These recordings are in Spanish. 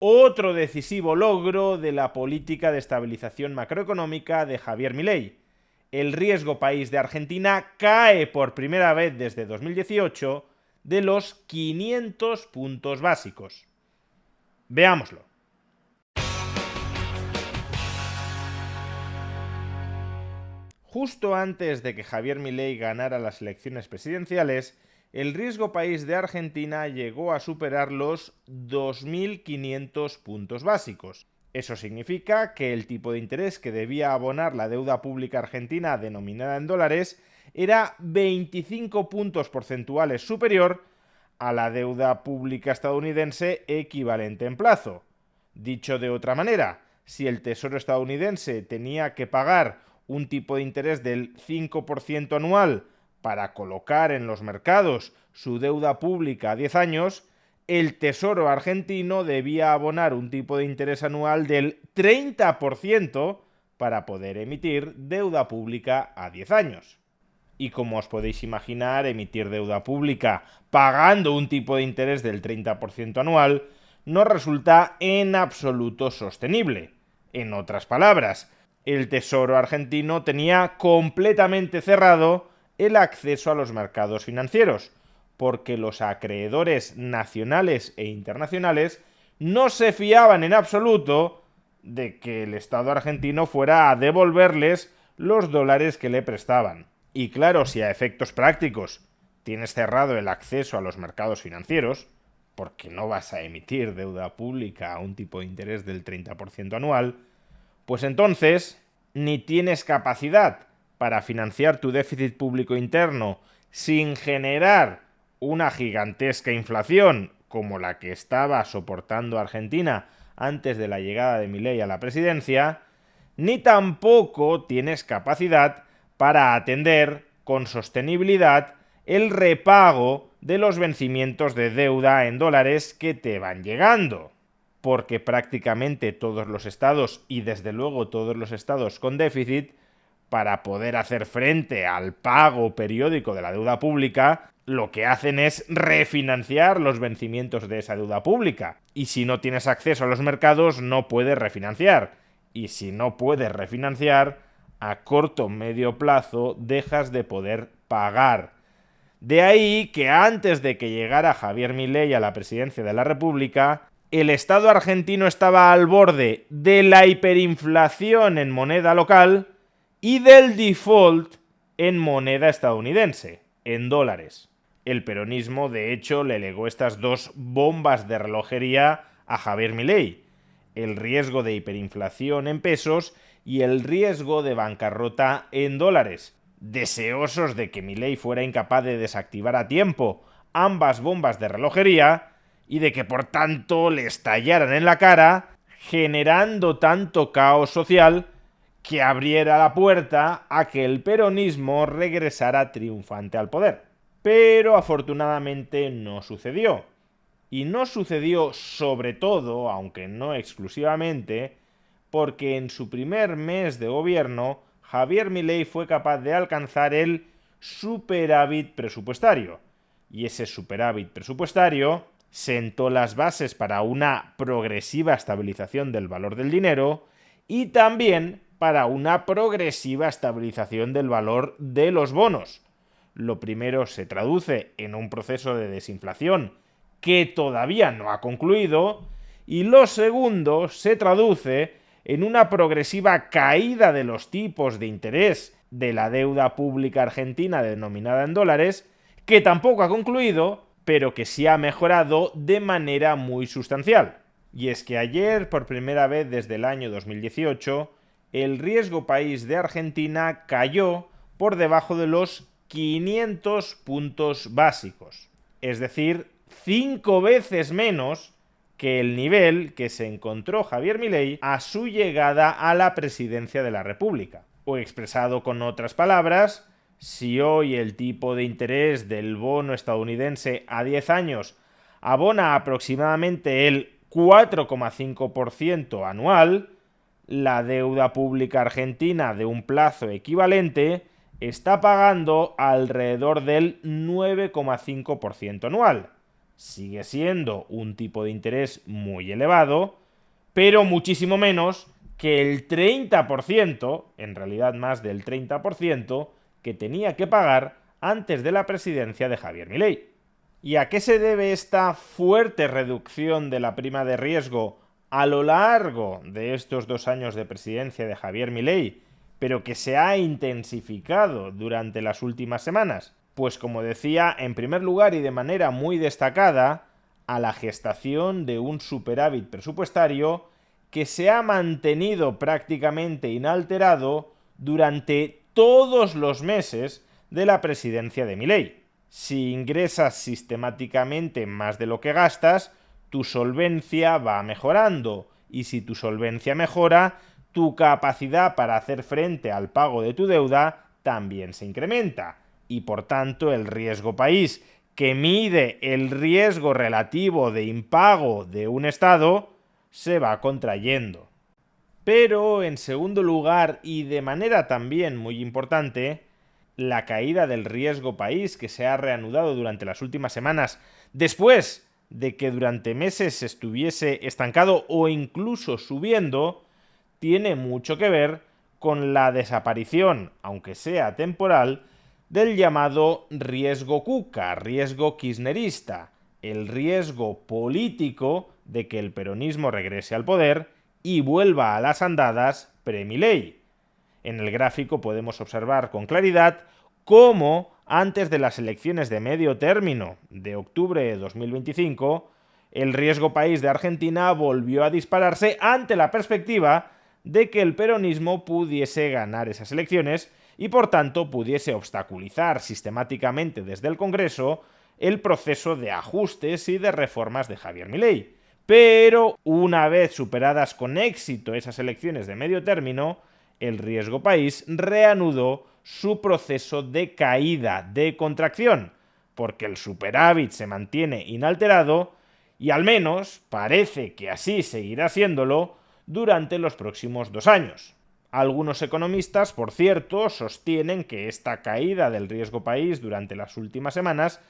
Otro decisivo logro de la política de estabilización macroeconómica de Javier Milei. El riesgo país de Argentina cae por primera vez desde 2018 de los 500 puntos básicos. Veámoslo. Justo antes de que Javier Milei ganara las elecciones presidenciales, el riesgo país de Argentina llegó a superar los 2.500 puntos básicos. Eso significa que el tipo de interés que debía abonar la deuda pública argentina denominada en dólares era 25 puntos porcentuales superior a la deuda pública estadounidense equivalente en plazo. Dicho de otra manera, si el Tesoro estadounidense tenía que pagar un tipo de interés del 5% anual para colocar en los mercados su deuda pública a 10 años, el Tesoro argentino debía abonar un tipo de interés anual del 30% para poder emitir deuda pública a 10 años. Y como os podéis imaginar, emitir deuda pública pagando un tipo de interés del 30% anual no resulta en absoluto sostenible. En otras palabras, el Tesoro argentino tenía completamente cerrado el acceso a los mercados financieros, porque los acreedores nacionales e internacionales no se fiaban en absoluto de que el Estado argentino fuera a devolverles los dólares que le prestaban. Y claro, si a efectos prácticos tienes cerrado el acceso a los mercados financieros, porque no vas a emitir deuda pública a un tipo de interés del 30% anual, pues entonces ni tienes capacidad para financiar tu déficit público interno sin generar una gigantesca inflación como la que estaba soportando Argentina antes de la llegada de Milei a la presidencia, ni tampoco tienes capacidad para atender con sostenibilidad el repago de los vencimientos de deuda en dólares que te van llegando. Porque prácticamente todos los estados, y desde luego todos los estados con déficit, para poder hacer frente al pago periódico de la deuda pública, lo que hacen es refinanciar los vencimientos de esa deuda pública. Y si no tienes acceso a los mercados, no puedes refinanciar. Y si no puedes refinanciar, a corto o medio plazo dejas de poder pagar. De ahí que antes de que llegara Javier Milei a la presidencia de la República, el Estado argentino estaba al borde de la hiperinflación en moneda local y del default en moneda estadounidense, en dólares. El peronismo, de hecho, le legó estas dos bombas de relojería a Javier Milei: el riesgo de hiperinflación en pesos y el riesgo de bancarrota en dólares. Deseosos de que Milei fuera incapaz de desactivar a tiempo ambas bombas de relojería y de que por tanto le estallaran en la cara, generando tanto caos social que abriera la puerta a que el peronismo regresara triunfante al poder. Pero afortunadamente no sucedió. Y no sucedió sobre todo, aunque no exclusivamente, porque en su primer mes de gobierno Javier Milei fue capaz de alcanzar el superávit presupuestario. Y ese superávit presupuestario sentó las bases para una progresiva estabilización del valor del dinero y también para una progresiva estabilización del valor de los bonos. Lo primero se traduce en un proceso de desinflación que todavía no ha concluido, y lo segundo se traduce en una progresiva caída de los tipos de interés de la deuda pública argentina denominada en dólares, que tampoco ha concluido, pero que sí ha mejorado de manera muy sustancial. Y es que ayer, por primera vez desde el año 2018, el riesgo país de Argentina cayó por debajo de los 500 puntos básicos. Es decir, 5 veces menos que el nivel que se encontró Javier Milei a su llegada a la presidencia de la República. O expresado con otras palabras, si hoy el tipo de interés del bono estadounidense a 10 años abona aproximadamente el 4,5% anual, la deuda pública argentina de un plazo equivalente está pagando alrededor del 9,5% anual. sigue siendo un tipo de interés muy elevado, pero muchísimo menos que el 30%, en realidad más del 30%, que tenía que pagar antes de la presidencia de Javier Milei. ¿Y a qué se debe esta fuerte reducción de la prima de riesgo a lo largo de estos 2 años de presidencia de Javier Milei, pero que se ha intensificado durante las últimas semanas? Pues como decía, en primer lugar y de manera muy destacada, a la gestación de un superávit presupuestario que se ha mantenido prácticamente inalterado durante todos los meses de la presidencia de Milei. Si ingresas sistemáticamente más de lo que gastas, tu solvencia va mejorando, y si tu solvencia mejora, tu capacidad para hacer frente al pago de tu deuda también se incrementa, y por tanto el riesgo país, que mide el riesgo relativo de impago de un Estado, se va contrayendo. Pero, en segundo lugar, y de manera también muy importante, la caída del riesgo país, que se ha reanudado durante las últimas semanas, después de que durante meses estuviese estancado o incluso subiendo, tiene mucho que ver con la desaparición, aunque sea temporal, del llamado riesgo Kuka, riesgo kirchnerista, el riesgo político de que el peronismo regrese al poder y vuelva a las andadas pre-Milei. En el gráfico podemos observar con claridad cómo, antes de las elecciones de medio término de octubre de 2025, el riesgo país de Argentina volvió a dispararse ante la perspectiva de que el peronismo pudiese ganar esas elecciones y por tanto pudiese obstaculizar sistemáticamente desde el Congreso el proceso de ajustes y de reformas de Javier Milei. Pero una vez superadas con éxito esas elecciones de medio término, el riesgo país reanudó su proceso de caída, de contracción, porque el superávit se mantiene inalterado y al menos parece que así seguirá siéndolo durante los próximos 2 años. Algunos economistas, por cierto, sostienen que esta caída del riesgo país durante las últimas semanas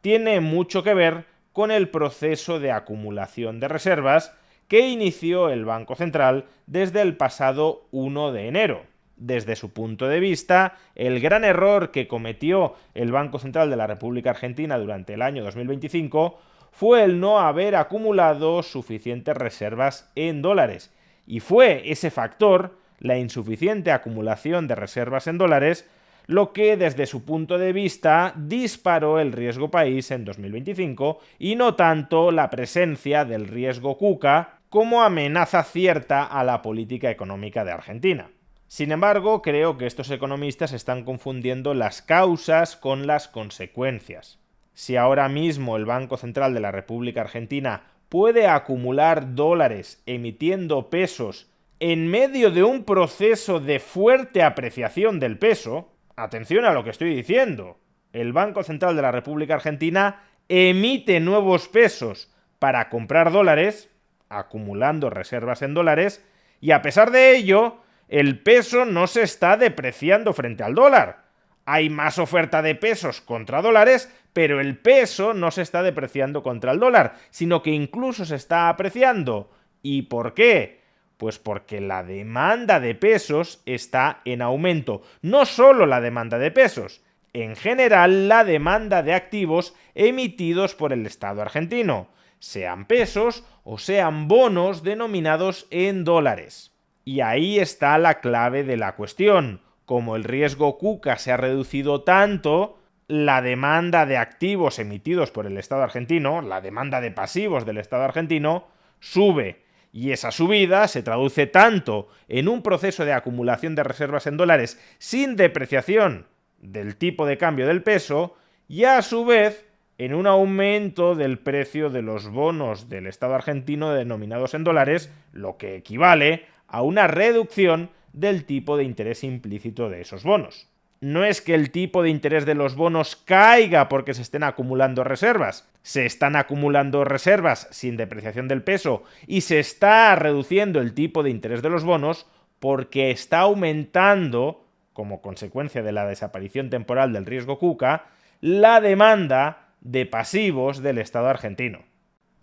tiene mucho que ver con el proceso de acumulación de reservas que inició el Banco Central desde el pasado 1 de enero. Desde su punto de vista, el gran error que cometió el Banco Central de la República Argentina durante el año 2025 fue el no haber acumulado suficientes reservas en dólares. Y fue ese factor, la insuficiente acumulación de reservas en dólares, lo que desde su punto de vista disparó el riesgo país en 2025 y no tanto la presencia del riesgo Kuka como amenaza cierta a la política económica de Argentina. Sin embargo, creo que estos economistas están confundiendo las causas con las consecuencias. Si ahora mismo el Banco Central de la República Argentina puede acumular dólares emitiendo pesos en medio de un proceso de fuerte apreciación del peso, atención a lo que estoy diciendo, el Banco Central de la República Argentina emite nuevos pesos para comprar dólares, acumulando reservas en dólares, y a pesar de ello, el peso no se está depreciando frente al dólar. Hay más oferta de pesos contra dólares, pero el peso no se está depreciando contra el dólar, sino que incluso se está apreciando. ¿Y por qué? Pues porque la demanda de pesos está en aumento. No solo la demanda de pesos, en general la demanda de activos emitidos por el Estado argentino, sean pesos o sean bonos denominados en dólares. Y ahí está la clave de la cuestión. Como el riesgo Kuka se ha reducido tanto, la demanda de activos emitidos por el Estado argentino, la demanda de pasivos del Estado argentino, sube. Y esa subida se traduce tanto en un proceso de acumulación de reservas en dólares sin depreciación del tipo de cambio del peso y a su vez en un aumento del precio de los bonos del Estado argentino denominados en dólares, lo que equivale a una reducción del tipo de interés implícito de esos bonos. No es que el tipo de interés de los bonos caiga porque se estén acumulando reservas. Se están acumulando reservas sin depreciación del peso y se está reduciendo el tipo de interés de los bonos porque está aumentando, como consecuencia de la desaparición temporal del riesgo Kuka, la demanda de pasivos del Estado argentino.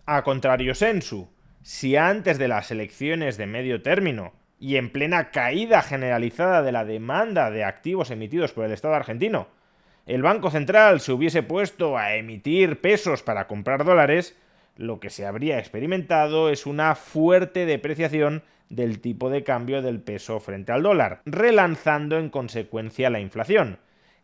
A contrario sensu, si antes de las elecciones de medio término y en plena caída generalizada de la demanda de activos emitidos por el Estado argentino, el Banco Central se hubiese puesto a emitir pesos para comprar dólares, lo que se habría experimentado es una fuerte depreciación del tipo de cambio del peso frente al dólar, relanzando en consecuencia la inflación.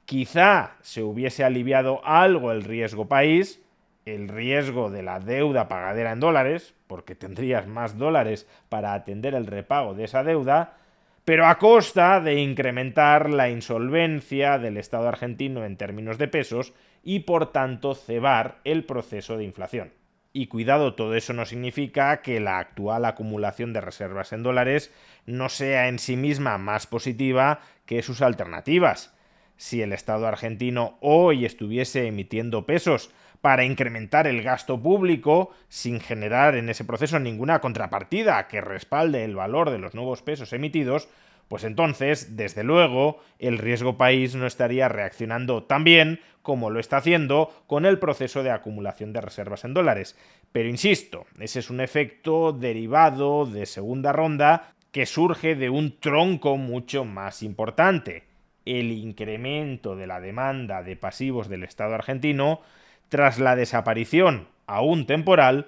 Quizá se hubiese aliviado algo el riesgo país, el riesgo de la deuda pagadera en dólares, porque tendrías más dólares para atender el repago de esa deuda, pero a costa de incrementar la insolvencia del Estado argentino en términos de pesos y por tanto cebar el proceso de inflación. Y cuidado, todo eso no significa que la actual acumulación de reservas en dólares no sea en sí misma más positiva que sus alternativas. Si el Estado argentino hoy estuviese emitiendo pesos para incrementar el gasto público sin generar en ese proceso ninguna contrapartida que respalde el valor de los nuevos pesos emitidos, pues entonces, desde luego, el riesgo país no estaría reaccionando tan bien como lo está haciendo con el proceso de acumulación de reservas en dólares. Pero insisto, ese es un efecto derivado de segunda ronda que surge de un tronco mucho más importante: el incremento de la demanda de pasivos del Estado argentino tras la desaparición, aún temporal,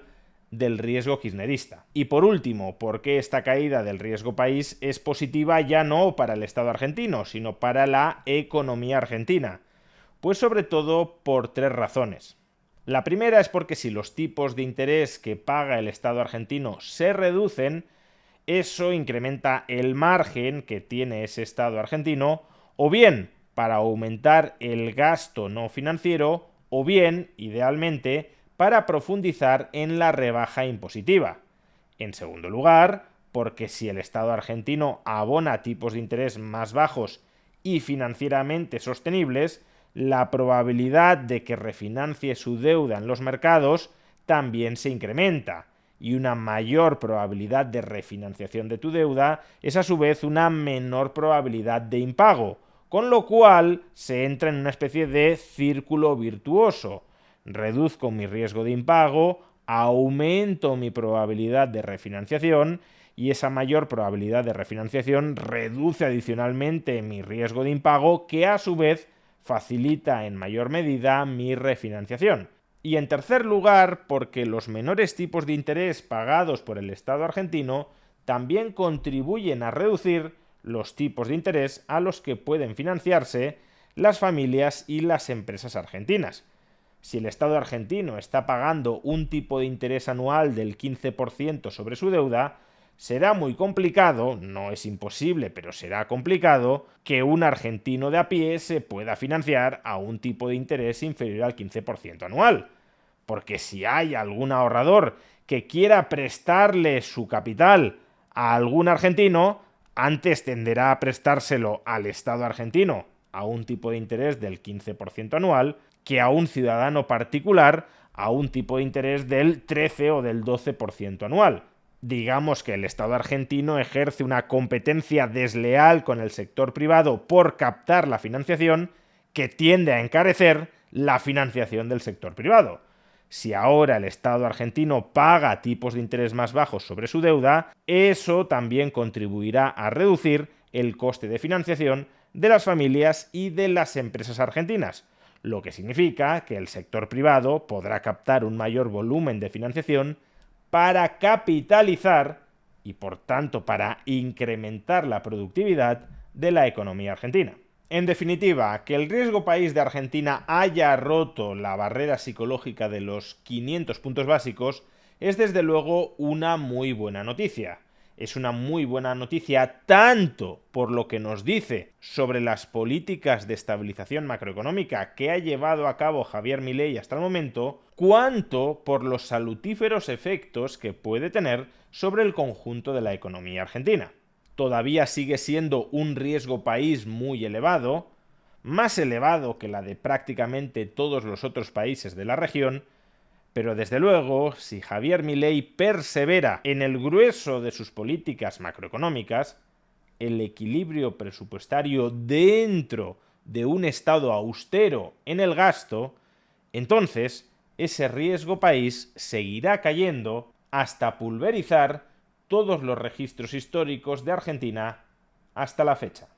del riesgo kirchnerista. Y por último, ¿por qué esta caída del riesgo país es positiva ya no para el Estado argentino, sino para la economía argentina? Pues sobre todo por tres razones. La primera es porque si los tipos de interés que paga el Estado argentino se reducen, eso incrementa el margen que tiene ese Estado argentino, o bien para aumentar el gasto no financiero, o bien, idealmente, para profundizar en la rebaja impositiva. En segundo lugar, porque si el Estado argentino abona tipos de interés más bajos y financieramente sostenibles, la probabilidad de que refinancie su deuda en los mercados también se incrementa, y una mayor probabilidad de refinanciación de tu deuda es a su vez una menor probabilidad de impago, con lo cual se entra en una especie de círculo virtuoso. Reduzco mi riesgo de impago, aumento mi probabilidad de refinanciación y esa mayor probabilidad de refinanciación reduce adicionalmente mi riesgo de impago, que a su vez facilita en mayor medida mi refinanciación. Y en tercer lugar, porque los menores tipos de interés pagados por el Estado argentino también contribuyen a reducir los tipos de interés a los que pueden financiarse las familias y las empresas argentinas. Si el Estado argentino está pagando un tipo de interés anual del 15% sobre su deuda, será muy complicado, no es imposible, pero será complicado, que un argentino de a pie se pueda financiar a un tipo de interés inferior al 15% anual. Porque si hay algún ahorrador que quiera prestarle su capital a algún argentino, antes tenderá a prestárselo al Estado argentino a un tipo de interés del 15% anual que a un ciudadano particular a un tipo de interés del 13 o del 12% anual. Digamos que el Estado argentino ejerce una competencia desleal con el sector privado por captar la financiación, que tiende a encarecer la financiación del sector privado. Si ahora el Estado argentino paga tipos de interés más bajos sobre su deuda, eso también contribuirá a reducir el coste de financiación de las familias y de las empresas argentinas, lo que significa que el sector privado podrá captar un mayor volumen de financiación para capitalizar y por tanto para incrementar la productividad de la economía argentina. En definitiva, que el riesgo país de Argentina haya roto la barrera psicológica de los 500 puntos básicos es desde luego una muy buena noticia. Es una muy buena noticia tanto por lo que nos dice sobre las políticas de estabilización macroeconómica que ha llevado a cabo Javier Milei hasta el momento, cuanto por los salutíferos efectos que puede tener sobre el conjunto de la economía argentina. Todavía sigue siendo un riesgo país muy elevado, más elevado que la de prácticamente todos los otros países de la región, pero desde luego, si Javier Milei persevera en el grueso de sus políticas macroeconómicas, el equilibrio presupuestario dentro de un estado austero en el gasto Entonces, ese riesgo país seguirá cayendo hasta pulverizar todos los registros históricos de Argentina hasta la fecha.